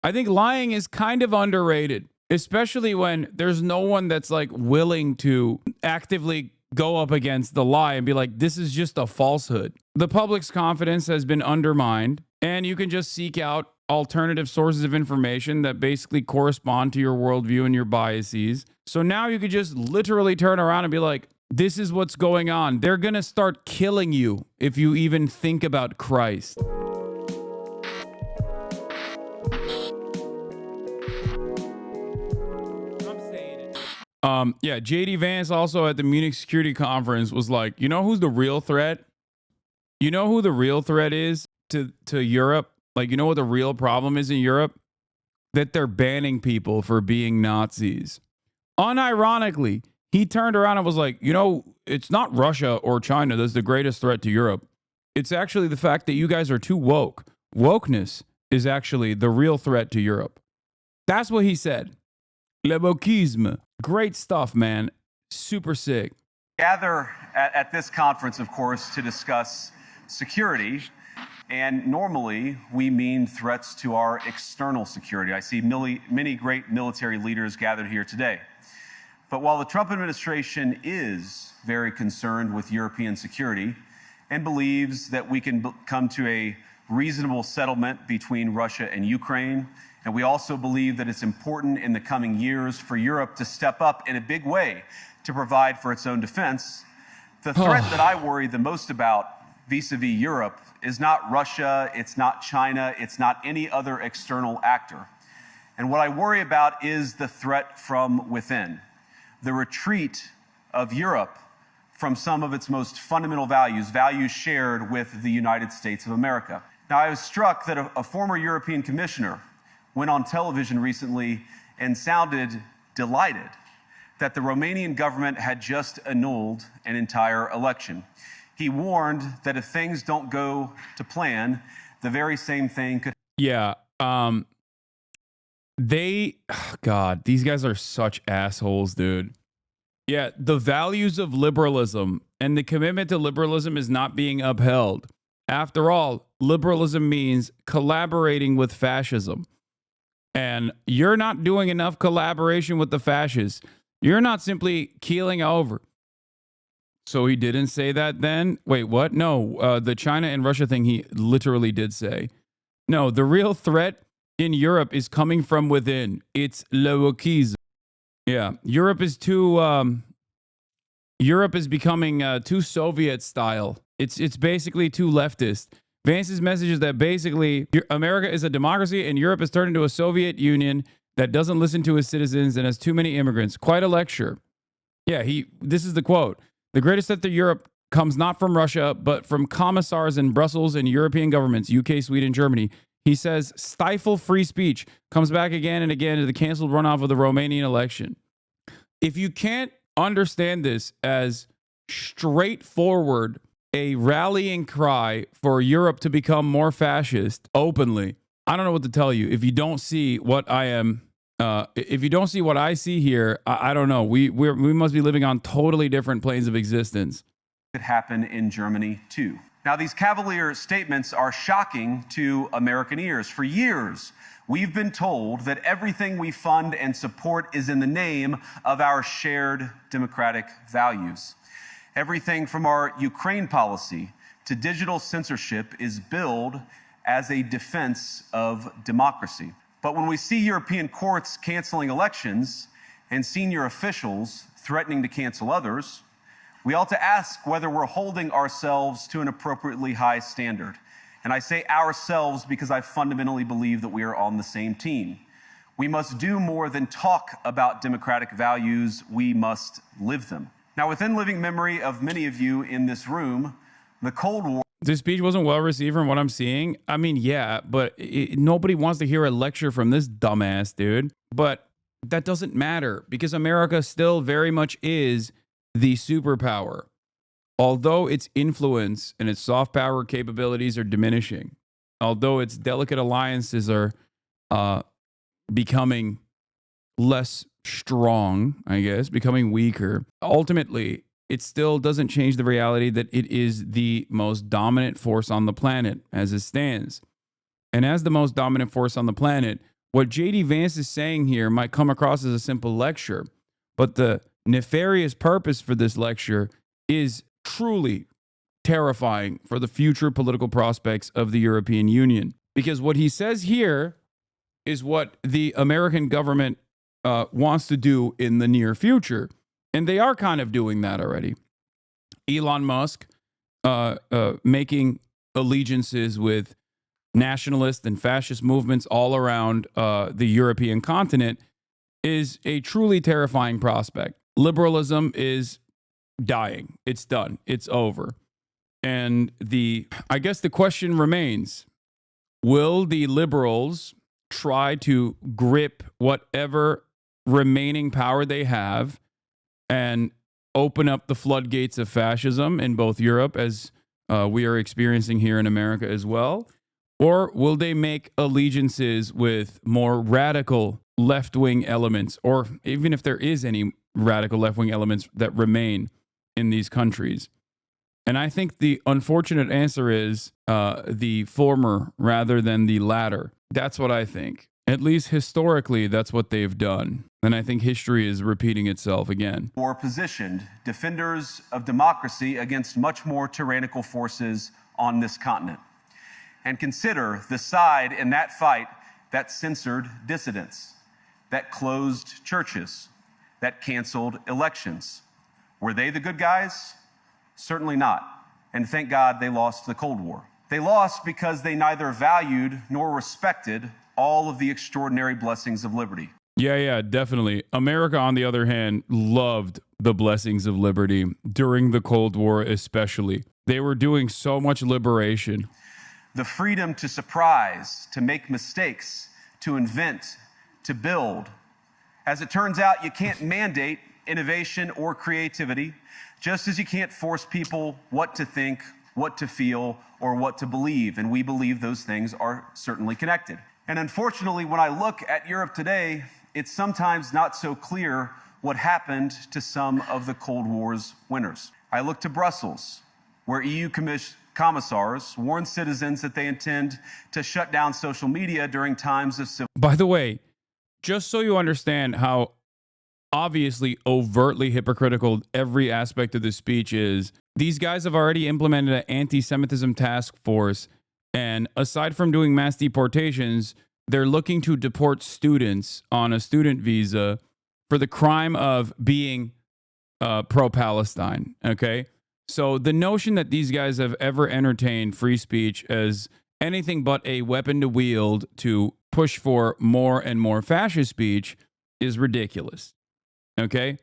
I think lying is kind of underrated, especially when there's no one that's like willing to actively go up against the lie and be like, this is just a falsehood. The public's confidence has been undermined, and you can just seek out alternative sources of information that basically correspond to your worldview and your biases. So now you could just literally turn around and be like, this is what's going on. They're going to start killing you if you even think about Christ. Yeah, JD Vance also at the Munich Security Conference was like, you know who's the real threat? You know who the real threat is to Europe? Like, you know what the real problem is in Europe? That they're banning people for being Nazis. Unironically, he turned around and was like, you know, it's not Russia or China that's the greatest threat to Europe. It's actually the fact that you guys are too woke. Wokeness is actually the real threat to Europe. That's what he said. Le wokisme. Great stuff, man. Super sick. Gather at this conference, of course, to discuss security. And normally, we mean threats to our external security. I see many great military leaders gathered here today. But while the Trump administration is very concerned with European security and believes that we can come to a reasonable settlement between Russia and Ukraine, and we also believe that it's important in the coming years for Europe to step up in a big way to provide for its own defense, the threat that I worry the most about vis-a-vis Europe is not Russia, it's not China, it's not any other external actor. And what I worry about is the threat from within, the retreat of Europe from some of its most fundamental values, values shared with the United States of America. Now, I was struck that a former European commissioner went on television recently and sounded delighted that the Romanian government had just annulled an entire election. He warned that if things don't go to plan, the very same thing could. Yeah. God, these guys are such assholes, dude. Yeah, the values of liberalism and the commitment to liberalism is not being upheld. After all, liberalism means collaborating with fascism. And you're not doing enough collaboration with the fascists. You're not simply keeling over. So he didn't say that then? Wait, what? No, the China and Russia thing he literally did say. No, the real threat in Europe is coming from within. It's le wokisme. Yeah, Europe is becoming too Soviet style. It's basically too leftist. Vance's message is that basically America is a democracy and Europe has turned into a Soviet Union that doesn't listen to its citizens and has too many immigrants. Quite a lecture. Yeah, this is the quote. The greatest threat to Europe comes not from Russia, but from commissars in Brussels and European governments, UK, Sweden, Germany. He says, stifle free speech. Comes back again and again to the canceled runoff of the Romanian election. If you can't understand this as straightforward, a rallying cry for Europe to become more fascist openly, I don't know what to tell you. If you don't see what I am, if you don't see what I see here, I don't know. We must be living on totally different planes of existence. Could happen in Germany too. Now, these cavalier statements are shocking to American ears. For years, we've been told that everything we fund and support is in the name of our shared democratic values. Everything from our Ukraine policy to digital censorship is billed as a defense of democracy. But when we see European courts canceling elections and senior officials threatening to cancel others, we ought to ask whether we're holding ourselves to an appropriately high standard. And I say ourselves because I fundamentally believe that we are on the same team. We must do more than talk about democratic values, we must live them. Now, within living memory of many of you in this room, the Cold War. This speech wasn't well received from what I'm seeing. I mean, yeah, but nobody wants to hear a lecture from this dumbass dude. But that doesn't matter because America still very much is the superpower. Although its influence and its soft power capabilities are diminishing, although its delicate alliances are becoming less strong, I guess, becoming weaker, ultimately, it still doesn't change the reality that it is the most dominant force on the planet as it stands. And as the most dominant force on the planet, What JD Vance is saying here might come across as a simple lecture, but the nefarious purpose for this lecture is truly terrifying for the future political prospects of the European Union. Because what he says here is what the American government wants to do in the near future. And they are kind of doing that already. Elon Musk making allegiances with nationalist and fascist movements all around the European continent is a truly terrifying prospect. Liberalism is dying. It's done. It's over. And I guess the question remains, will the liberals try to grip whatever remaining power they have and open up the floodgates of fascism in both Europe, as we are experiencing here in America as well? Or will they make allegiances with more radical left-wing elements, or even if there is any radical left-wing elements that remain in these countries? And I think the unfortunate answer is the former rather than the latter. That's what I think. At least historically, that's what they've done. And I think history is repeating itself again. Or positioned defenders of democracy against much more tyrannical forces on this continent. And consider the side in that fight that censored dissidents, that closed churches, that canceled elections. Were they the good guys? Certainly not. And thank God they lost the Cold War. They lost because they neither valued nor respected all of the extraordinary blessings of liberty. Yeah, definitely. America, on the other hand, loved the blessings of liberty during the Cold War, especially. They were doing so much liberation. The freedom to surprise, to make mistakes, to invent, to build. As it turns out, you can't mandate innovation or creativity, just as you can't force people what to think, what to feel, or what to believe. And we believe those things are certainly connected. And unfortunately, when I look at Europe today, it's sometimes not so clear what happened to some of the Cold War's winners. I look to Brussels, where EU commissars warn citizens that they intend to shut down social media during times of civil. By the way, just so you understand how obviously overtly hypocritical every aspect of this speech is, these guys have already implemented an anti-Semitism task force, and aside from doing mass deportations, they're looking to deport students on a student visa for the crime of being pro-Palestine, okay? So the notion that these guys have ever entertained free speech as anything but a weapon to wield to push for more and more fascist speech is ridiculous. Okay?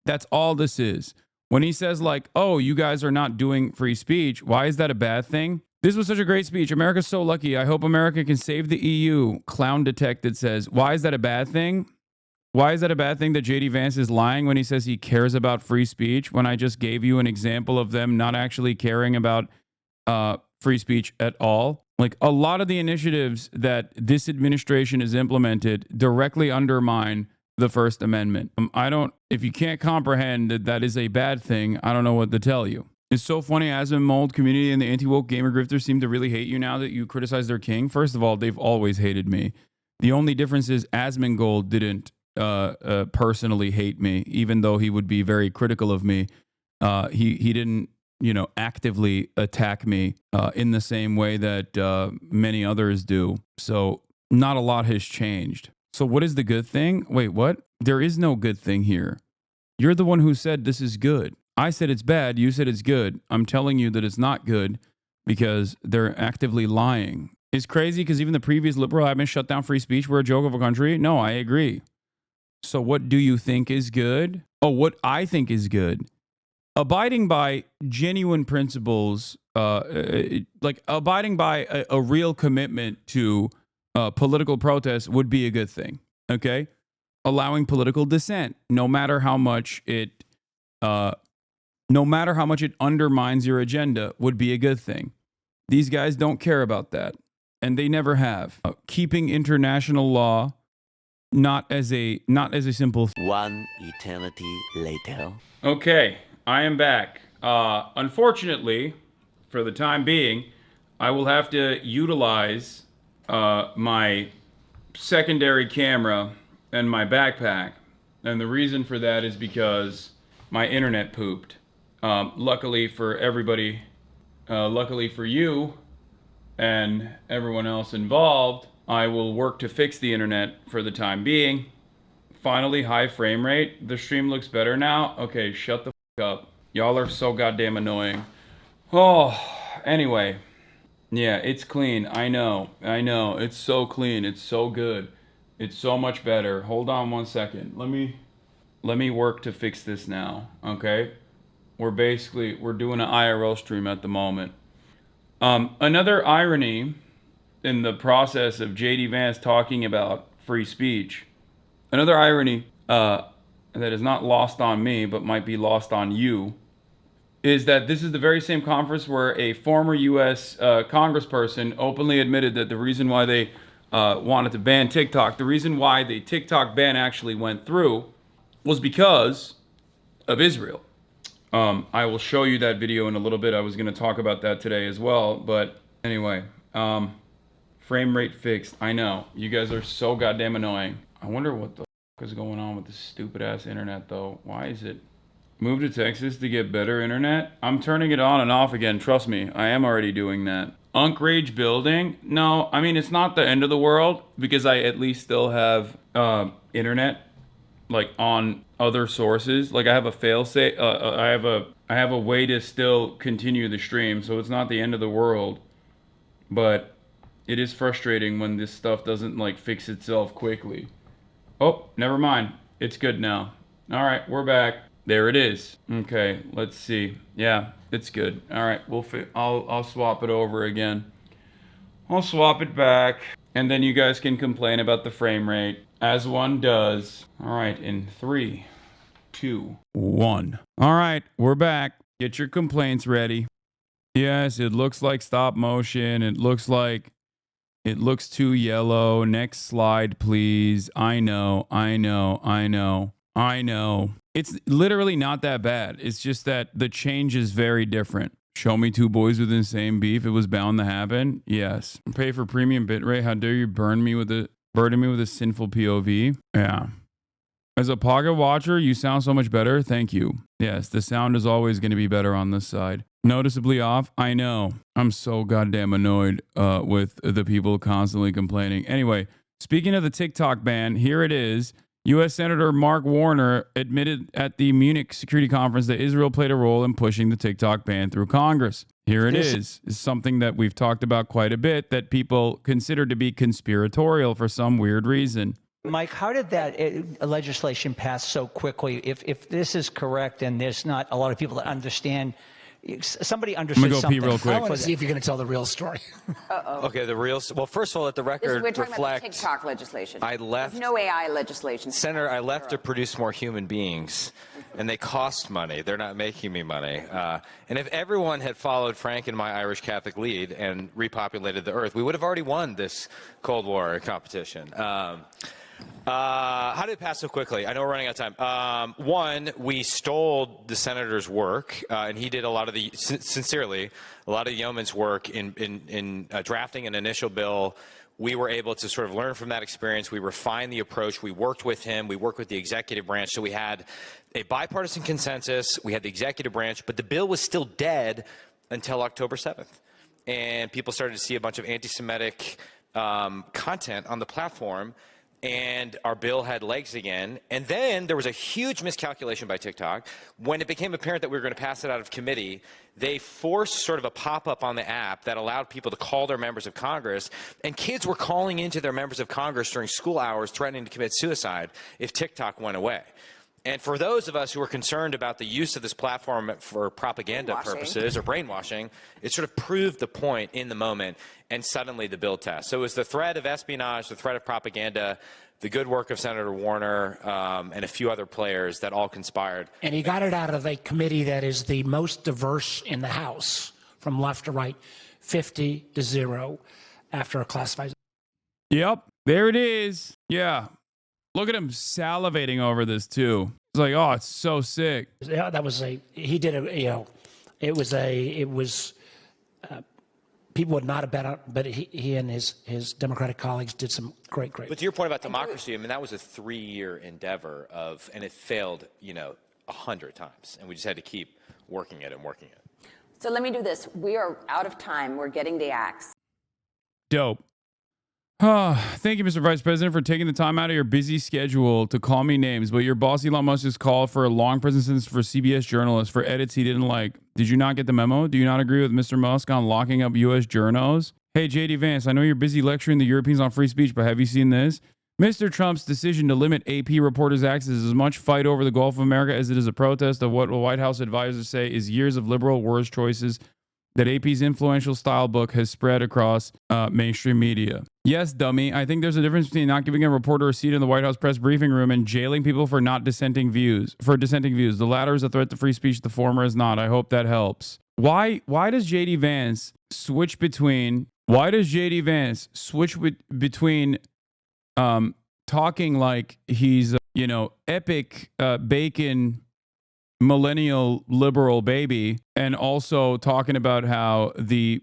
That's all this is. When he says like, oh, you guys are not doing free speech, why is that a bad thing? This was such a great speech. America's so lucky. I hope America can save the EU. Clown Detected says, why is that a bad thing? Why is that a bad thing that JD Vance is lying when he says he cares about free speech, when I just gave you an example of them not actually caring about free speech at all? Like, a lot of the initiatives that this administration has implemented directly undermine the First Amendment. If you can't comprehend that that is a bad thing, I don't know what to tell you. It's so funny, Asmongold community and the anti-woke gamer grifters seem to really hate you now that you criticize their king. First of all, they've always hated me. The only difference is Asmongold didn't personally hate me, even though he would be very critical of me. He didn't, actively attack me in the same way that many others do. So not a lot has changed. So what is the good thing? Wait, what? There is no good thing here. You're the one who said this is good. I said it's bad. You said it's good. I'm telling you that it's not good because they're actively lying. It's crazy because even the previous liberal admin shut down free speech. We're a joke of a country. No, I agree. So what do you think is good? Oh, what I think is good. Abiding by genuine principles, like abiding by a real commitment to political protest would be a good thing. Okay? Allowing political dissent, no matter how much it undermines your agenda, would be a good thing. These guys don't care about that, and they never have. Keeping international law not as a simple one eternity later. Okay, I am back. Unfortunately, for the time being, I will have to utilize my secondary camera and my backpack. And the reason for that is because my internet pooped. Luckily for everybody, luckily for you and everyone else involved, I will work to fix the internet for the time being. Finally, high frame rate. The stream looks better now. Okay, shut the f up. Y'all are so goddamn annoying. Oh, anyway. Yeah, it's clean. I know. It's so clean. It's so good. It's so much better. Hold on 1 second. Let me work to fix this now. Okay? We're doing an IRL stream at the moment. Another irony in the process of JD Vance talking about free speech. Another irony that is not lost on me, but might be lost on you, is that this is the very same conference where a former U.S. Congressperson openly admitted that the reason why they wanted to ban TikTok, the reason why the TikTok ban actually went through, was because of Israel. I will show you that video in a little bit. I was going to talk about that today as well. But anyway, frame rate fixed. I know. You guys are so goddamn annoying. I wonder what the f is going on with this stupid ass internet though. Why is it? Move to Texas to get better internet? I'm turning it on and off again. Trust me, I am already doing that. Unk Rage building? No, I mean, it's not the end of the world because I at least still have internet like on other sources. Like I have a failsafe. I have a way to still continue the stream, so it's not the end of the world. But it is frustrating when this stuff doesn't like fix itself quickly. Oh, never mind. It's good now. All right, we're back. There it is. Okay, let's see. Yeah, it's good. All right, I'll swap it over again. I'll swap it back, and then you guys can complain about the frame rate as one does. All right, in 3, 2, 1. All right, we're back. Get your complaints ready. Yes, it looks like stop motion. It looks too yellow. Next slide, please. I know. It's literally not that bad. It's just that the change is very different. Show me two boys with the same beef. It was bound to happen. Yes. Pay for premium bitrate. How dare you burden me with a sinful POV? Yeah. As a pocket watcher, you sound so much better. Thank you. Yes, the sound is always going to be better on this side. Noticeably off. I know. I'm so goddamn annoyed with the people constantly complaining. Anyway, speaking of the TikTok ban, here it is. U.S. Senator Mark Warner admitted at the Munich Security Conference that Israel played a role in pushing the TikTok ban through Congress. Here it is. It's something that we've talked about quite a bit that people consider to be conspiratorial for some weird reason. Mike, how did that legislation pass so quickly? If this is correct and there's not a lot of people that understand, somebody understood I'm gonna go pee real quick. I want to see if you're going to tell the real story. Okay, well, first of all, let the record We're talking reflect. about the TikTok legislation. I left. There's no AI legislation. Senator, I left to produce more human beings, and they cost money. They're not making me money. And if everyone had followed Frank and my Irish Catholic lead and repopulated the earth, we would have already won this Cold War competition. How did it pass so quickly? I know we're running out of time. One, we stole the senator's work, and he did a lot of the, sincerely, a lot of the yeoman's work in drafting an initial bill. We were able to sort of learn from that experience. We refined the approach. We worked with him. We worked with the executive branch. So we had a bipartisan consensus. We had the executive branch, but the bill was still dead until October 7th. And people started to see a bunch of anti-Semitic content on the platform. And our bill had legs again. And then there was a huge miscalculation by TikTok. When it became apparent that we were going to pass it out of committee, they forced sort of a pop-up on the app that allowed people to call their members of Congress. And kids were calling into their members of Congress during school hours threatening to commit suicide if TikTok went away. And for those of us who are concerned about the use of this platform for propaganda purposes or brainwashing, it sort of proved the point in the moment, and suddenly the bill passed. So it was the threat of espionage, the threat of propaganda, the good work of Senator Warner, and a few other players that all conspired. And he got it out of a committee that is the most diverse in the House, from left to right, 50-0 after a classified. Yep, there it is. Yeah. Look at him salivating over this too. It's like, oh, it's so sick. Yeah, that was he did a, it was people would not have bet on, but he and his Democratic colleagues did some great. But to your point about democracy, I mean, that was a 3-year endeavor and it failed, 100 times. And we just had to keep working it and working it. So let me do this. We are out of time. We're getting the axe. Dope. Thank you, Mr. Vice President, for taking the time out of your busy schedule to call me names. But your boss, Elon Musk, just called for a long prison sentence for CBS journalists for edits he didn't like. Did you not get the memo? Do you not agree with Mr. Musk on locking up U.S. journos? Hey, JD Vance, I know you're busy lecturing the Europeans on free speech, but have you seen this? Mr. Trump's decision to limit AP reporters' access is as much fight over the Gulf of America as it is a protest of what White House advisors say is years of liberal words choices that AP's influential style book has spread across mainstream media. Yes, dummy. I think there's a difference between not giving a reporter a seat in the White House press briefing room and jailing people for dissenting views. The latter is a threat to free speech. The former is not. I hope that helps. Why does JD Vance switch between? Why does JD Vance switch between talking like he's epic bacon millennial liberal baby and also talking about how the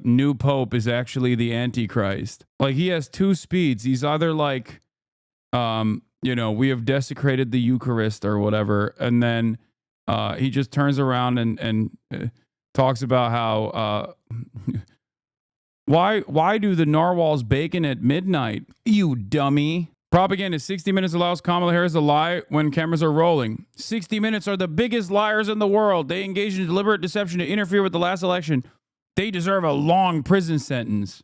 new pope is actually the antichrist? Like, he has two speeds. He's either like we have desecrated the Eucharist or whatever, and then he just turns around and talks about how why do the narwhals bacon at midnight, you dummy? Propaganda. 60 Minutes allows Kamala Harris to lie when cameras are rolling. 60 Minutes are the biggest liars in the world. They engaged in deliberate deception to interfere with the last election. They deserve a long prison sentence.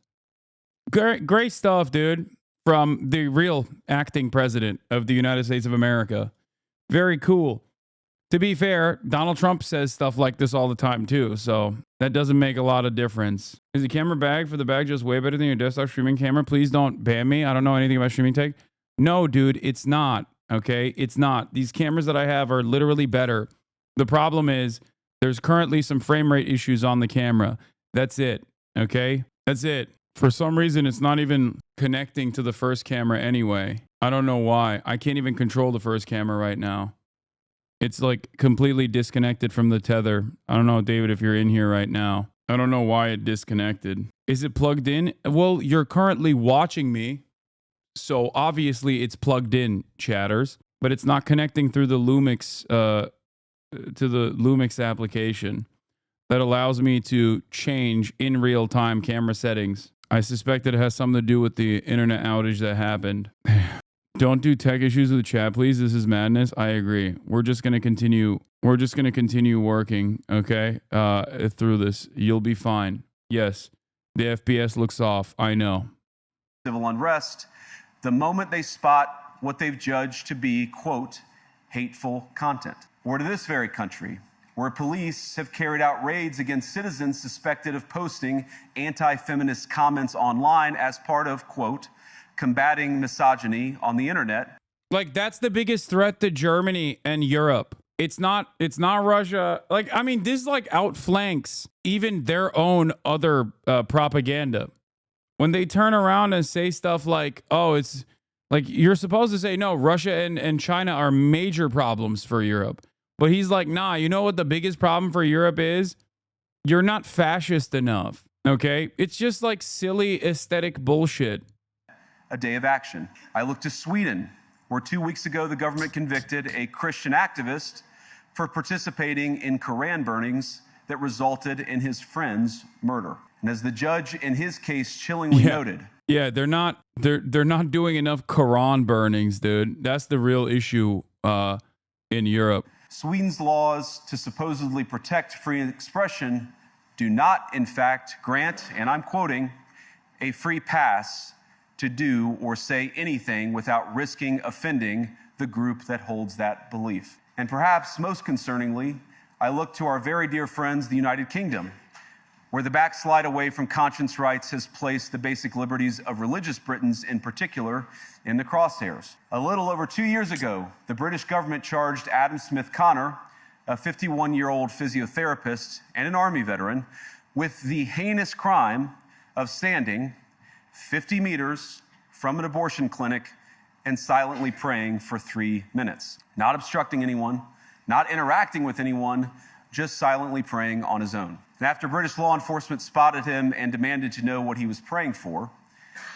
Great stuff, dude, from the real acting president of the United States of America. Very cool. To be fair, Donald Trump says stuff like this all the time, too, so that doesn't make a lot of difference. Is the camera bag for the bag just way better than your desktop streaming camera? Please don't ban me. I don't know anything about streaming tech. No, dude, it's not, okay? It's not. These cameras that I have are literally better. The problem is there's currently some frame rate issues on the camera. That's it, okay? That's it. For some reason, it's not even connecting to the first camera anyway. I don't know why. I can't even control the first camera right now. It's like completely disconnected from the tether. I don't know, David, if you're in here right now. I don't know why it disconnected. Is it plugged in? Well, you're currently watching me. So obviously it's plugged in, chatters, but it's not connecting through the Lumix to the Lumix application that allows me to change in real time camera settings. I suspect that it has something to do with the internet outage that happened. Don't do tech issues with the chat, please. This is madness. I agree. We're just gonna continue. We're just gonna continue working, okay? Through this, you'll be fine. Yes, the FPS looks off. I know. Civil unrest. The moment they spot what they've judged to be, quote, hateful content. Or to this very country, where police have carried out raids against citizens suspected of posting anti-feminist comments online as part of, quote, combating misogyny on the internet. Like, that's the biggest threat to Germany and Europe. It's not Russia. Like, I mean, this like outflanks even their own other propaganda. When they turn around and say stuff like, oh, it's like, you're supposed to say, no, Russia and China are major problems for Europe. But he's like, nah, you know what the biggest problem for Europe is? You're not fascist enough, okay? It's just like silly aesthetic bullshit. A day of action. I look to Sweden, where 2 weeks ago the government convicted a Christian activist for participating in Koran burnings that resulted in his friend's murder. And as the judge in his case chillingly noted. Yeah, they're not doing enough Quran burnings, dude. That's the real issue in Europe. Sweden's laws to supposedly protect free expression do not, in fact, grant, and I'm quoting, a free pass to do or say anything without risking offending the group that holds that belief. And perhaps most concerningly, I look to our very dear friends, the United Kingdom, where the backslide away from conscience rights has placed the basic liberties of religious Britons in particular in the crosshairs. A little over 2 years ago, the British government charged Adam Smith Connor, a 51-year-old physiotherapist and an Army veteran, with the heinous crime of standing 50 meters from an abortion clinic and silently praying for 3 minutes. Not obstructing anyone, not interacting with anyone, just silently praying on his own. And after British law enforcement spotted him and demanded to know what he was praying for,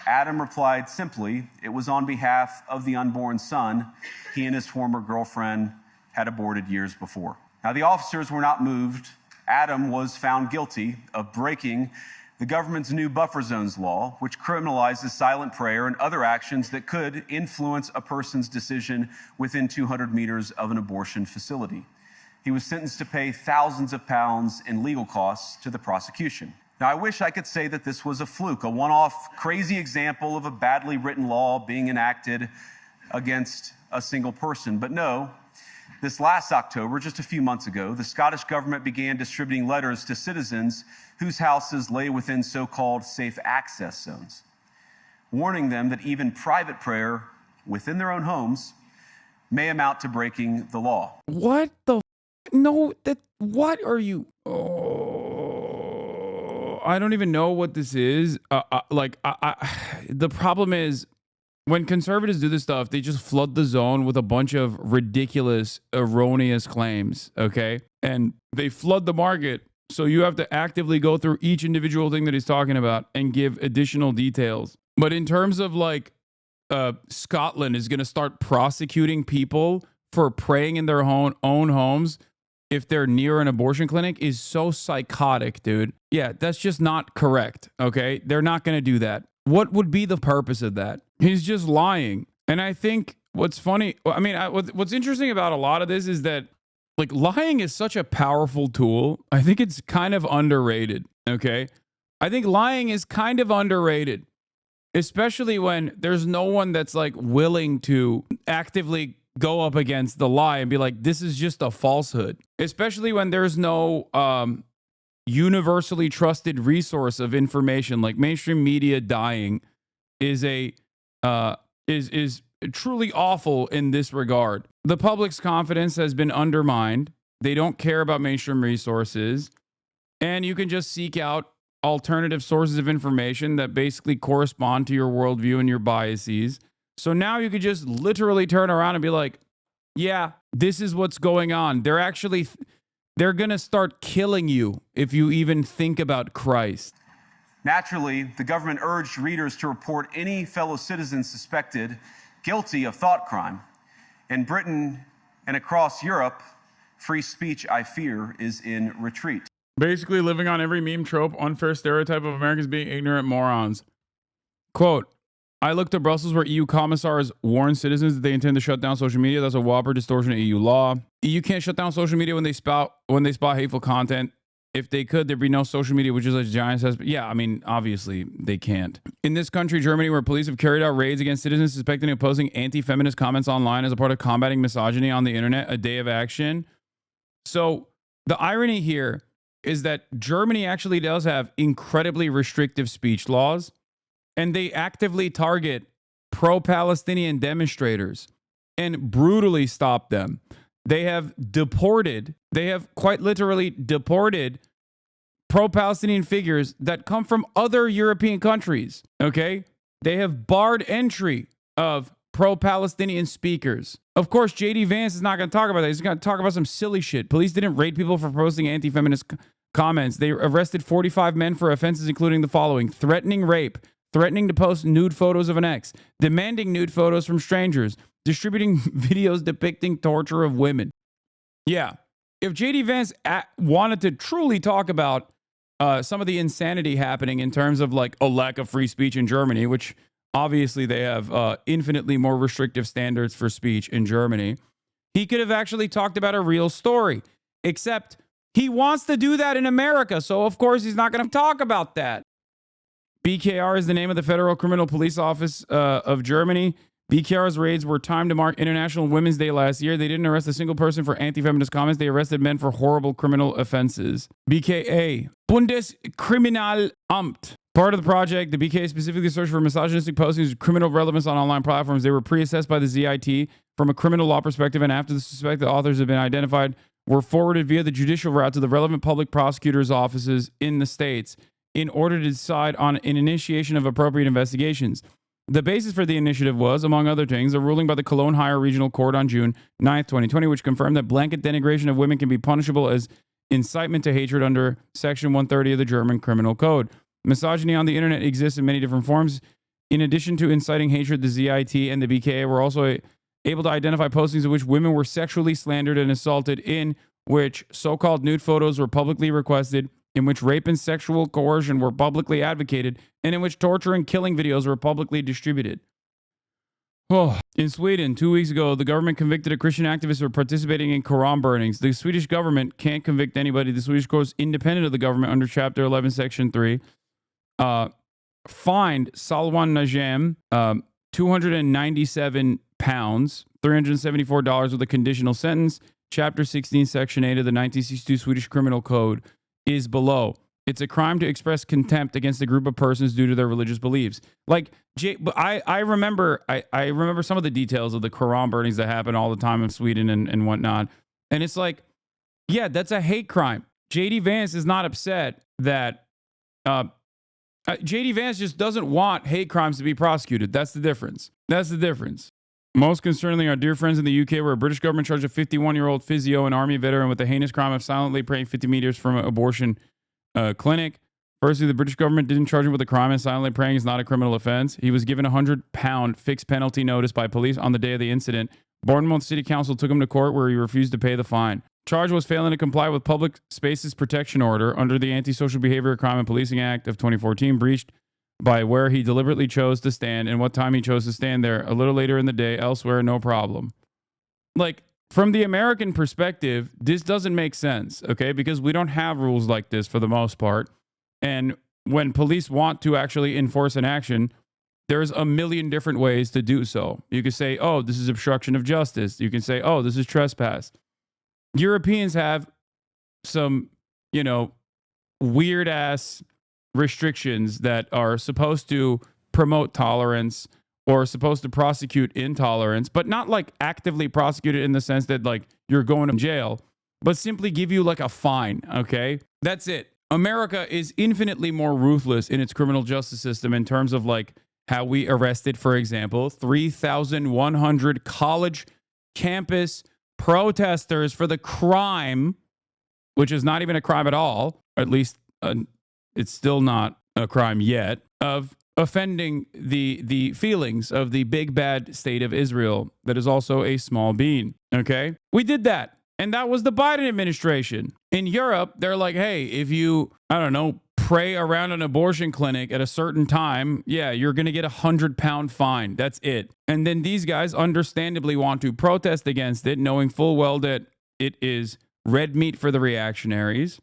Adam replied simply, it was on behalf of the unborn son he and his former girlfriend had aborted years before. Now, the officers were not moved. Adam was found guilty of breaking the government's new buffer zones law, which criminalizes silent prayer and other actions that could influence a person's decision within 200 meters of an abortion facility. He was sentenced to pay thousands of pounds in legal costs to the prosecution. Now, I wish I could say that this was a fluke, a one-off crazy example of a badly written law being enacted against a single person. But no, this last October, just a few months ago, the Scottish government began distributing letters to citizens whose houses lay within so-called safe access zones, warning them that even private prayer within their own homes may amount to breaking the law. What the? No, that. What are you? I don't even know what this is. The problem is when conservatives do this stuff, they just flood the zone with a bunch of ridiculous, erroneous claims. Okay, and they flood the market. So you have to actively go through each individual thing that he's talking about and give additional details. But in terms of Scotland is going to start prosecuting people for praying in their own homes if they're near an abortion clinic is so psychotic, dude. Yeah, that's just not correct, okay? They're not going to do that. What would be the purpose of that? He's just lying. And I think what's funny, what's interesting about a lot of this is that lying is such a powerful tool. I think it's kind of underrated, okay? I think lying is kind of underrated, especially when there's no one that's willing to actively go up against the lie and be like, this is just a falsehood, especially when there's no universally trusted resource of information. Like mainstream media dying is truly awful in this regard. The public's confidence has been undermined. They don't care about mainstream resources. And you can just seek out alternative sources of information that basically correspond to your worldview and your biases. So now you could just literally turn around and be like, yeah, this is what's going on. They're going to start killing you if you even think about Christ. Naturally, the government urged readers to report any fellow citizen suspected guilty of thought crime. In Britain and across Europe, free speech, I fear, is in retreat. Basically living on every meme trope, unfair stereotype of Americans being ignorant morons. Quote, I looked to Brussels where EU commissars warn citizens that they intend to shut down social media. That's a whopper distortion of EU law. EU can't shut down social media when they spot hateful content. If they could, there'd be no social media, which is a giant cesspit. Yeah, I mean, obviously they can't. In this country, Germany, where police have carried out raids against citizens suspected of posting anti-feminist comments online as a part of combating misogyny on the internet, a day of action. So the irony here is that Germany actually does have incredibly restrictive speech laws, and they actively target pro-Palestinian demonstrators and brutally stop them. They have quite literally deported pro-Palestinian figures that come from other European countries, okay? They have barred entry of pro-Palestinian speakers. Of course, JD Vance is not going to talk about that. He's going to talk about some silly shit. Police didn't raid people for posting anti-feminist comments. They arrested 45 men for offenses including the following: threatening rape, threatening to post nude photos of an ex, demanding nude photos from strangers, distributing videos depicting torture of women. Yeah. If JD Vance wanted to truly talk about some of the insanity happening in terms of like a lack of free speech in Germany, which obviously they have infinitely more restrictive standards for speech in Germany, he could have actually talked about a real story. Except he wants to do that in America, so of course he's not going to talk about that. BKR is the name of the Federal Criminal Police Office of Germany. BKR's raids were timed to mark International Women's Day last year. They didn't arrest a single person for anti-feminist comments. They arrested men for horrible criminal offenses. BKA, Bundeskriminalamt. Part of the project, the BKA specifically searched for misogynistic postings with criminal relevance on online platforms. They were pre-assessed by the ZIT from a criminal law perspective, and after the suspected authors have been identified, were forwarded via the judicial route to the relevant public prosecutors' offices in the states in order to decide on an initiation of appropriate investigations. The basis for the initiative was, among other things, a ruling by the Cologne Higher Regional Court on June 9th, 2020, which confirmed that blanket denigration of women can be punishable as incitement to hatred under Section 130 of the German Criminal Code. Misogyny on the internet exists in many different forms. In addition to inciting hatred, the ZIT and the BKA were also able to identify postings in which women were sexually slandered and assaulted, in which so-called nude photos were publicly requested, in which rape and sexual coercion were publicly advocated, and in which torture and killing videos were publicly distributed. Oh. In Sweden, 2 weeks ago, the government convicted a Christian activist for participating in Quran burnings. The Swedish government can't convict anybody. The Swedish courts, independent of the government under Chapter 11, Section 3, fined Salwan Najem £297, $374 with a conditional sentence. Chapter 16, Section 8 of the 1962 Swedish Criminal Code is below. It's a crime to express contempt against a group of persons due to their religious beliefs. Like, I remember some of the details of the Quran burnings that happen all the time in Sweden and whatnot. And it's like, yeah, that's a hate crime. JD Vance is not upset that JD Vance just doesn't want hate crimes to be prosecuted. That's the difference. That's the difference. Most concerningly, our dear friends in the UK, where a British government charged a 51-year-old physio and army veteran with the heinous crime of silently praying 50 meters from an abortion clinic. Firstly, the British government didn't charge him with a crime, and silently praying is not a criminal offense. He was given a £100 fixed penalty notice by police on the day of the incident. Bournemouth City Council took him to court where he refused to pay the fine. Charge was failing to comply with Public Spaces Protection Order under the Antisocial Behavior, Crime and Policing Act of 2014, breached by where he deliberately chose to stand and what time he chose to stand there. A little later in the day, elsewhere, no problem. Like, from the American perspective, this doesn't make sense, okay? Because we don't have rules like this for the most part. And when police want to actually enforce an action, there's a million different ways to do so. You could say, oh, this is obstruction of justice. You can say, oh, this is trespass. Europeans have some, weird ass restrictions that are supposed to promote tolerance or supposed to prosecute intolerance, but not like actively prosecute it in the sense that like you're going to jail, but simply give you like a fine, okay? That's it. America is infinitely more ruthless in its criminal justice system in terms of like how we arrested, for example, 3,100 college campus protesters for the crime, which is not even a crime at all, or at least it's still not a crime yet, of offending the feelings of the big bad state of Israel that is also a small bean, okay? We did that, and that was the Biden administration. In Europe, they're like, hey, if you, pray around an abortion clinic at a certain time, yeah, you're going to get a £100 fine. That's it. And then these guys understandably want to protest against it, knowing full well that it is red meat for the reactionaries.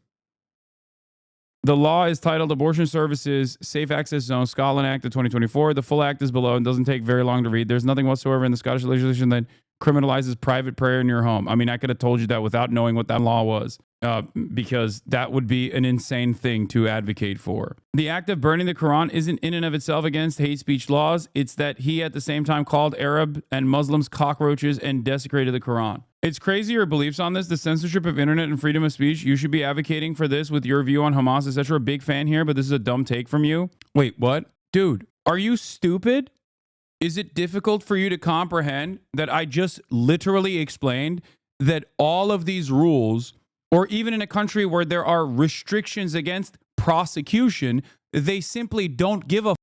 The law is titled Abortion Services Safe Access Zone, Scotland Act of 2024. The full act is below and doesn't take very long to read. There's nothing whatsoever in the Scottish legislation that criminalizes private prayer in your home. I mean, I could have told you that without knowing what that law was, because that would be an insane thing to advocate for. The act of burning the Quran isn't in and of itself against hate speech laws. It's that he at the same time called Arab and Muslims cockroaches and desecrated the Quran. It's crazy your beliefs on this, the censorship of internet and freedom of speech. You should be advocating for this with your view on Hamas, etc. A big fan here, but this is a dumb take from you. Wait, what? Dude, are you stupid? Is it difficult for you to comprehend that I just literally explained that all of these rules, or even in a country where there are restrictions against prosecution, they simply don't give a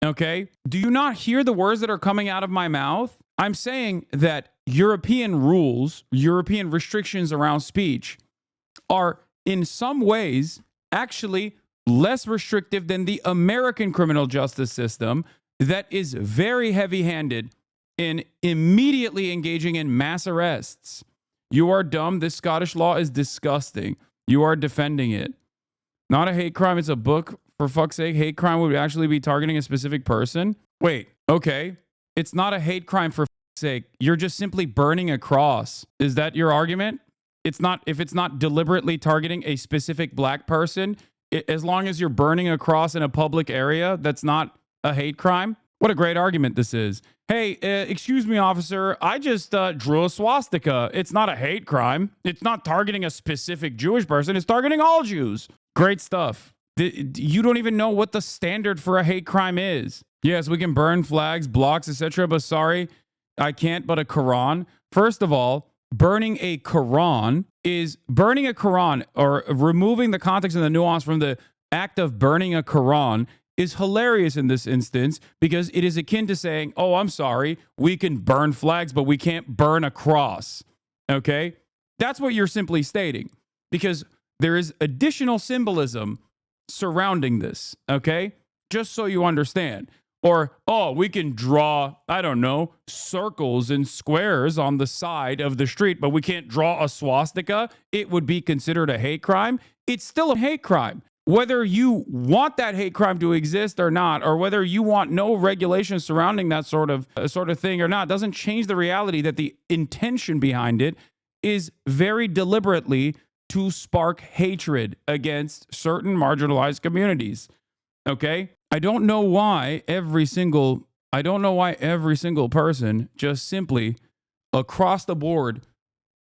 okay? Do you not hear the words that are coming out of my mouth? I'm saying that European rules, European restrictions around speech are in some ways actually less restrictive than the American criminal justice system that is very heavy-handed in immediately engaging in mass arrests. You are dumb. This Scottish law is disgusting. You are defending it. Not a hate crime. It's a book. For fuck's sake, hate crime would actually be targeting a specific person. Wait, okay. It's not a hate crime for fuck's sake. You're just simply burning a cross. Is that your argument? It's not, if it's not deliberately targeting a specific black person, as long as you're burning a cross in a public area, that's not a hate crime. What a great argument this is. Hey, excuse me, officer. I just drew a swastika. It's not a hate crime. It's not targeting a specific Jewish person. It's targeting all Jews. Great stuff. You don't even know what the standard for a hate crime is. Yes, we can burn flags, blocks, etc. But sorry, I can't. But a Quran. First of all, burning a Quran or removing the context and the nuance from the act of burning a Quran is hilarious in this instance because it is akin to saying, oh, I'm sorry, we can burn flags, but we can't burn a cross. Okay? That's what you're simply stating because there is additional symbolism surrounding this. Okay? Just so you understand. Or, oh, we can draw, I don't know, circles and squares on the side of the street, but we can't draw a swastika. It would be considered a hate crime. It's still a hate crime. Whether you want that hate crime to exist or not, or whether you want no regulations surrounding that sort of thing or not, doesn't change the reality that the intention behind it is very deliberately to spark hatred against certain marginalized communities. Okay? I don't know why every single person just simply across the board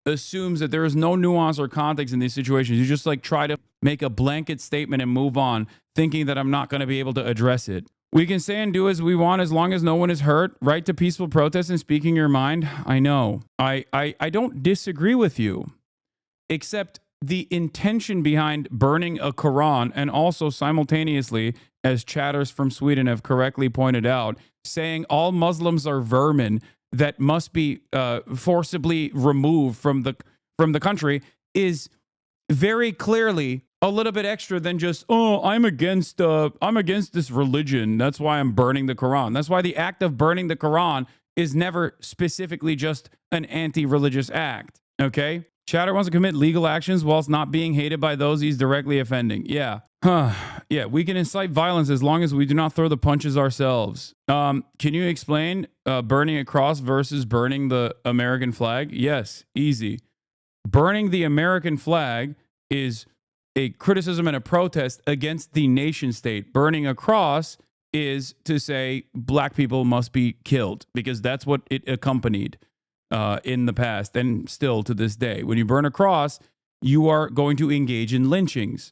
assumes that there is no nuance or context in these situations. You just like try to make a blanket statement and move on, thinking that I'm not going to be able to address it. We can say and do as we want as long as no one is hurt. Right to peaceful protest and speaking your mind. I know. I don't disagree with you, except the intention behind burning a Quran and also simultaneously, as chatters from Sweden have correctly pointed out, saying all Muslims are vermin that must be forcibly removed from the country is very clearly a little bit extra than just, oh, I'm against this religion. That's why I'm burning the Quran. That's why the act of burning the Quran is never specifically just an anti-religious act. Okay? Chatter wants to commit legal actions whilst not being hated by those he's directly offending. Yeah. Yeah, we can incite violence as long as we do not throw the punches ourselves. Can you explain burning a cross versus burning the American flag? Yes, easy. Burning the American flag is a criticism and a protest against the nation state. Burning a cross is to say black people must be killed because that's what it accompanied in the past and still to this day. When you burn a cross, you are going to engage in lynchings.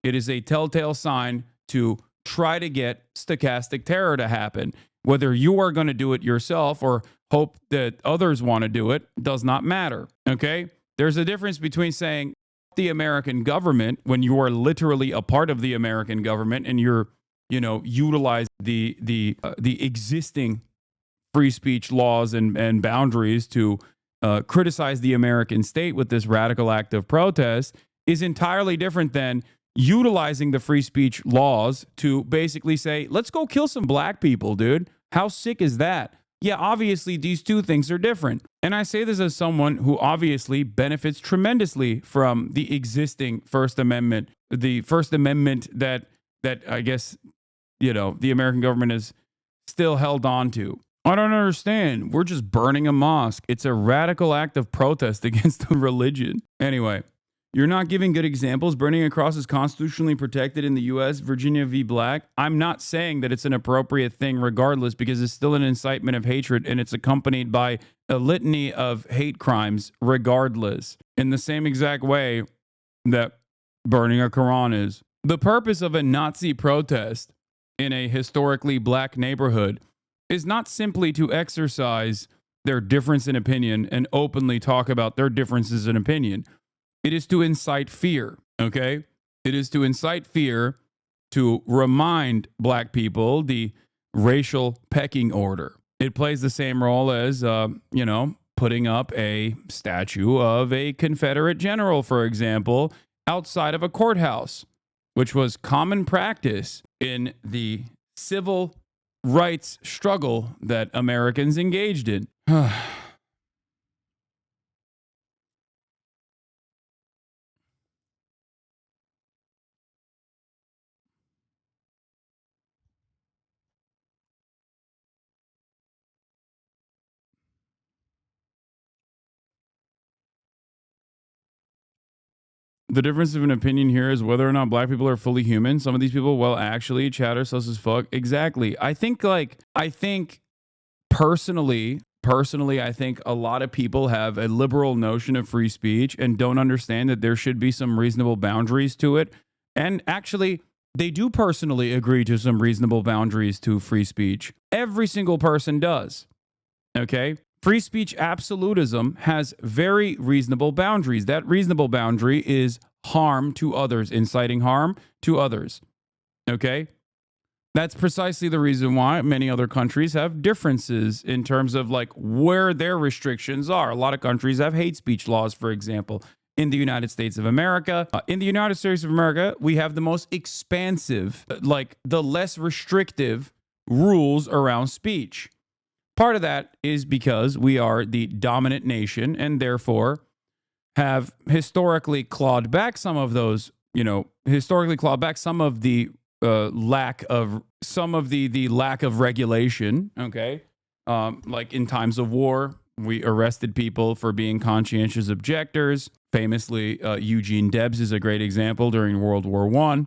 It is a telltale sign to try to get stochastic terror to happen. Whether you are going to do it yourself or hope that others want to do it does not matter. Okay? There's a difference between saying the American government when you are literally a part of the American government and you're, utilize the existing free speech laws and boundaries to criticize the American state with this radical act of protest is entirely different than utilizing the free speech laws to basically say, let's go kill some black people, dude. How sick is that? Yeah, obviously these two things are different. And I say this as someone who obviously benefits tremendously from the existing First Amendment, the First Amendment that I guess, the American government is still held on to. I don't understand. We're just burning a mosque. It's a radical act of protest against the religion. Anyway. You're not giving good examples. Burning a cross is constitutionally protected in the U.S. Virginia v. Black. I'm not saying that it's an appropriate thing regardless because it's still an incitement of hatred and it's accompanied by a litany of hate crimes regardless. In the same exact way that burning a Quran is. The purpose of a Nazi protest in a historically black neighborhood is not simply to exercise their difference in opinion and openly talk about their differences in opinion. It is to incite fear, okay? It is to incite fear to remind black people the racial pecking order. It plays the same role as, putting up a statue of a Confederate general, for example, outside of a courthouse, which was common practice in the civil rights struggle that Americans engaged in. The difference of an opinion here is whether or not black people are fully human. Some of these people, well, actually, chatter sus as fuck. Exactly. I think personally, I think a lot of people have a liberal notion of free speech and don't understand that there should be some reasonable boundaries to it. And actually, they do personally agree to some reasonable boundaries to free speech. Every single person does. Okay? free speech absolutism has very reasonable boundaries. That reasonable boundary is harm to others, inciting harm to others. Okay? That's precisely the reason why many other countries have differences in terms of like where their restrictions are. A lot of countries have hate speech laws, for example. In the United States of America, we have the most expansive, like the less restrictive rules around speech. Part of that is because we are the dominant nation and therefore have historically clawed back some of those, some of the lack of regulation. Okay. Like in times of war, we arrested people for being conscientious objectors. Famously, Eugene Debs is a great example during World War I.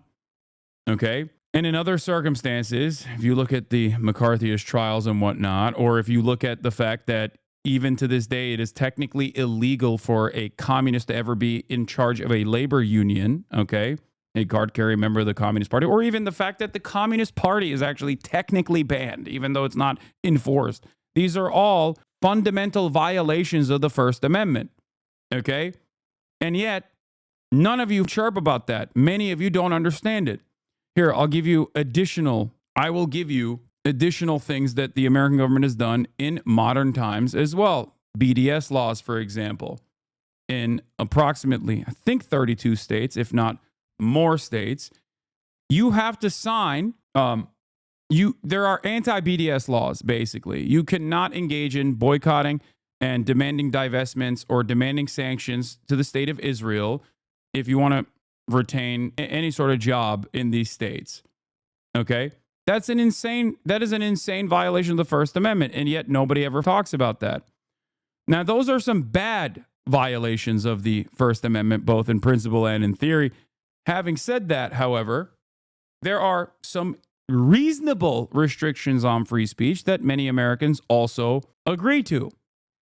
Okay. And in other circumstances, if you look at the McCarthyist trials and whatnot, or if you look at the fact that even to this day, it is technically illegal for a communist to ever be in charge of a labor union, okay, a card-carrying member of the Communist Party, or even the fact that the Communist Party is actually technically banned, even though it's not enforced. These are all fundamental violations of the First Amendment, okay? And yet, none of you chirp about that. Many of you don't understand it. Here, I will give you additional things that the American government has done in modern times as well. BDS laws, for example, in approximately, I think 32 states, if not more states, you have to sign, there are anti-BDS laws, basically. You cannot engage in boycotting and demanding divestments or demanding sanctions to the state of Israel if you want to retain any sort of job in these states. Okay? That is an insane violation of the First Amendment, and yet nobody ever talks about that. Now, those are some bad violations of the First Amendment, both in principle and in theory. Having said that, however, there are some reasonable restrictions on free speech that many Americans also agree to.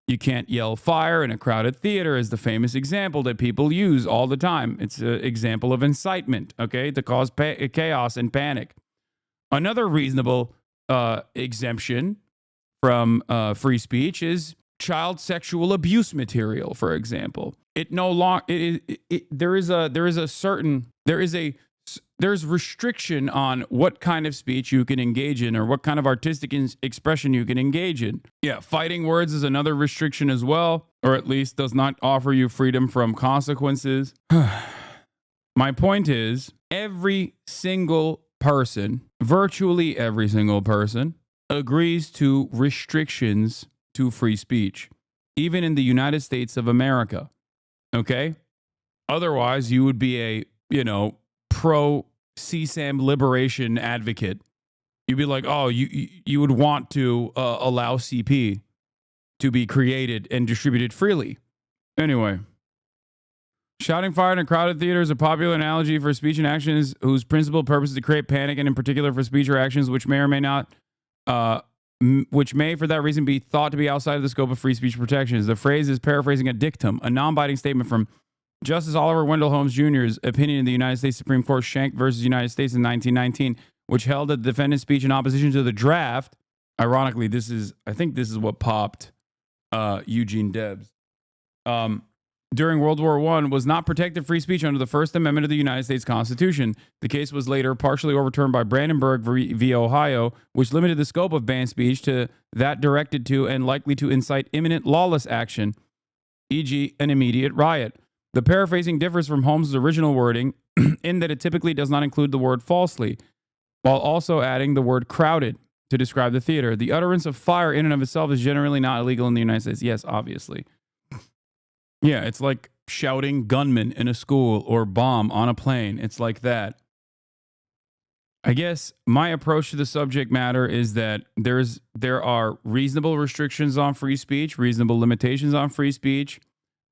You can't yell fire in a crowded theater is the famous example that people use all the time. It's an example of incitement, okay, to cause chaos and panic. Another reasonable exemption from free speech is child sexual abuse material, for example. There's restriction on what kind of speech you can engage in or what kind of artistic expression you can engage in. Yeah, fighting words is another restriction as well, or at least does not offer you freedom from consequences. My point is, every single person, virtually every single person, agrees to restrictions to free speech, even in the United States of America. Okay? Otherwise, you would be a, pro-CSAM liberation advocate. You'd be like, oh, you would want to allow CP to be created and distributed freely. Anyway, shouting fire in a crowded theater is a popular analogy for speech and actions whose principal purpose is to create panic, and in particular for speech or actions which may or may not, which may for that reason be thought to be outside of the scope of free speech protections. The phrase is paraphrasing a dictum, a non-binding statement from Justice Oliver Wendell Holmes Jr.'s opinion in the United States Supreme Court Schenck versus United States in 1919, which held that the defendant's speech in opposition to the draft, ironically, I think this is what popped Eugene Debs, during World War I, was not protected free speech under the First Amendment of the United States Constitution. The case was later partially overturned by Brandenburg v. Ohio, which limited the scope of banned speech to that directed to and likely to incite imminent lawless action, e.g. an immediate riot. The paraphrasing differs from Holmes' original wording in that it typically does not include the word falsely, while also adding the word crowded to describe the theater. The utterance of fire in and of itself is generally not illegal in the United States. Yes, obviously. Yeah, it's like shouting gunman in a school or bomb on a plane. It's like that. I guess my approach to the subject matter is that there are reasonable restrictions on free speech, reasonable limitations on free speech,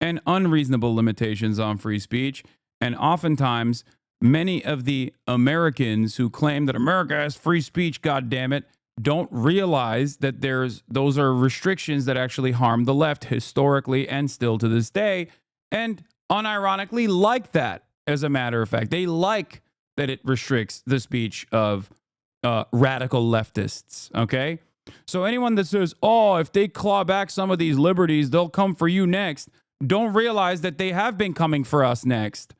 and unreasonable limitations on free speech. And oftentimes, many of the Americans who claim that America has free speech, goddammit, don't realize that those are restrictions that actually harm the left historically and still to this day, and unironically like that, as a matter of fact. They like that it restricts the speech of radical leftists, okay? So anyone that says, oh, if they claw back some of these liberties, they'll come for you next, don't realize that they have been coming for us next.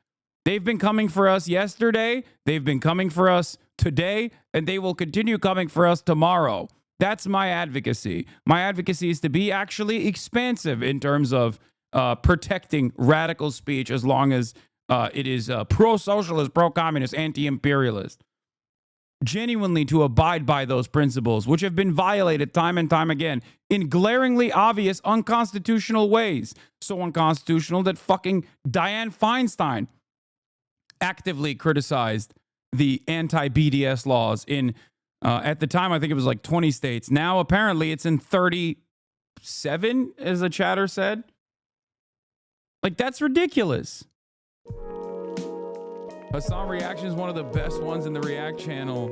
They've been coming for us yesterday, they've been coming for us today, and they will continue coming for us tomorrow. That's my advocacy. My advocacy is to be actually expansive in terms of protecting radical speech as long as it is pro-socialist, pro-communist, anti-imperialist. Genuinely to abide by those principles, which have been violated time and time again in glaringly obvious unconstitutional ways. So unconstitutional that fucking Dianne Feinstein actively criticized the anti-BDS laws in, at the time, I think it was like 20 states. Now, apparently, it's in 37, as the chatter said. Like, that's ridiculous. Hasan Reactions is one of the best ones in the React channel.